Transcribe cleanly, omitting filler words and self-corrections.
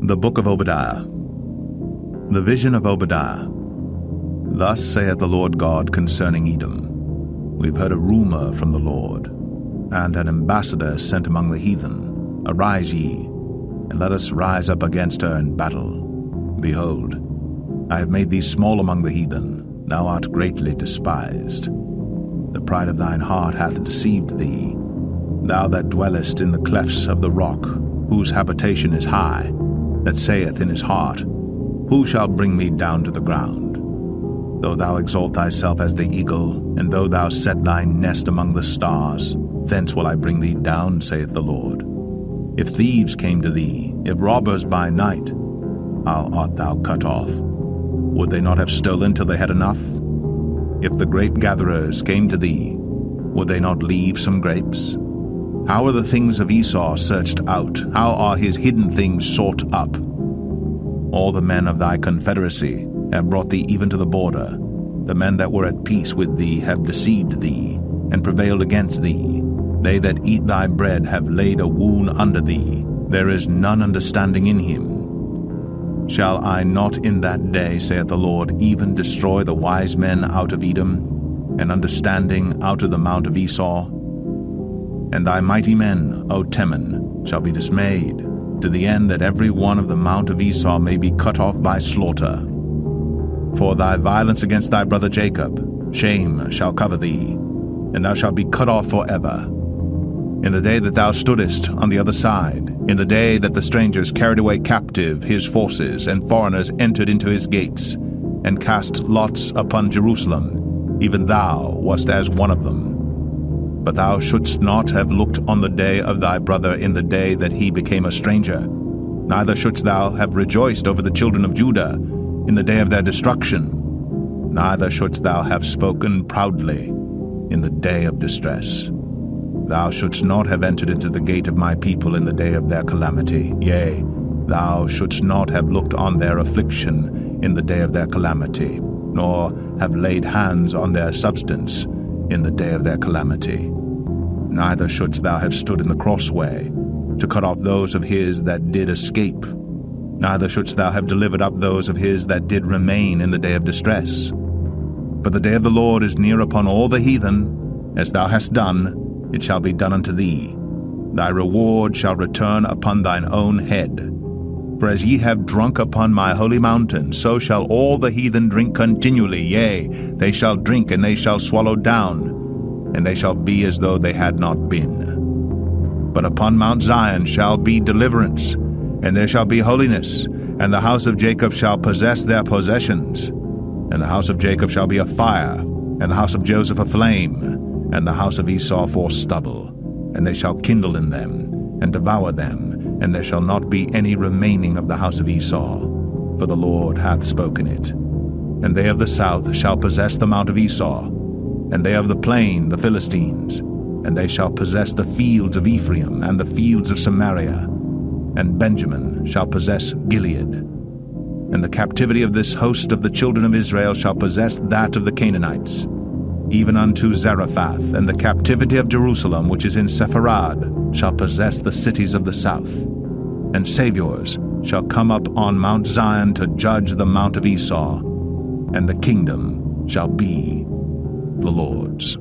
The Book of Obadiah. The vision of Obadiah. Thus saith the Lord God concerning Edom. We've heard a rumor from the Lord, and an ambassador sent among the heathen. Arise ye, and let us rise up against her in battle. Behold, I have made thee small among the heathen, thou art greatly despised. The pride of thine heart hath deceived thee, thou that dwellest in the clefts of the rock, whose habitation is high, that saith in his heart, Who shall bring me down to the ground? Though thou exalt thyself as the eagle, and though thou set thy nest among the stars, thence will I bring thee down, saith the Lord. If thieves came to thee, if robbers by night, how art thou cut off? Would they not have stolen till they had enough? If the grape gatherers came to thee, would they not leave some grapes? How are the things of Esau searched out? How are his hidden things sought up? All the men of thy confederacy have brought thee even to the border. The men that were at peace with thee have deceived thee, and prevailed against thee. They that eat thy bread have laid a wound under thee. There is none understanding in him. Shall I not in that day, saith the Lord, even destroy the wise men out of Edom, and understanding out of the mount of Esau? And thy mighty men, O Teman, shall be dismayed, to the end that every one of the mount of Esau may be cut off by slaughter. For thy violence against thy brother Jacob, shame shall cover thee, and thou shalt be cut off forever. In the day that thou stoodest on the other side, in the day that the strangers carried away captive his forces, and foreigners entered into his gates, and cast lots upon Jerusalem, even thou wast as one of them. But thou shouldst not have looked on the day of thy brother in the day that he became a stranger, neither shouldst thou have rejoiced over the children of Judah in the day of their destruction, neither shouldst thou have spoken proudly in the day of distress. Thou shouldst not have entered into the gate of my people in the day of their calamity. Yea, thou shouldst not have looked on their affliction in the day of their calamity, nor have laid hands on their substance in the day of their calamity. Neither shouldst thou have stood in the crossway to cut off those of his that did escape. Neither shouldst thou have delivered up those of his that did remain in the day of distress. For the day of the Lord is near upon all the heathen. As thou hast done, it shall be done unto thee. Thy reward shall return upon thine own head. For as ye have drunk upon my holy mountain, so shall all the heathen drink continually. Yea, they shall drink, and they shall swallow down, and they shall be as though they had not been. But upon Mount Zion shall be deliverance, and there shall be holiness, and the house of Jacob shall possess their possessions. And the house of Jacob shall be a fire, and the house of Joseph a flame, and the house of Esau for stubble. And they shall kindle in them, and devour them, and there shall not be any remaining of the house of Esau, for the Lord hath spoken it. And they of the south shall possess the mount of Esau, and they of the plain the Philistines, and they shall possess the fields of Ephraim, and the fields of Samaria, and Benjamin shall possess Gilead. And the captivity of this host of the children of Israel shall possess that of the Canaanites, even unto Zarephath, and the captivity of Jerusalem, which is in Sepharad, shall possess the cities of the south. And saviors shall come up on Mount Zion to judge the mount of Esau, and the kingdom shall be the Lord's.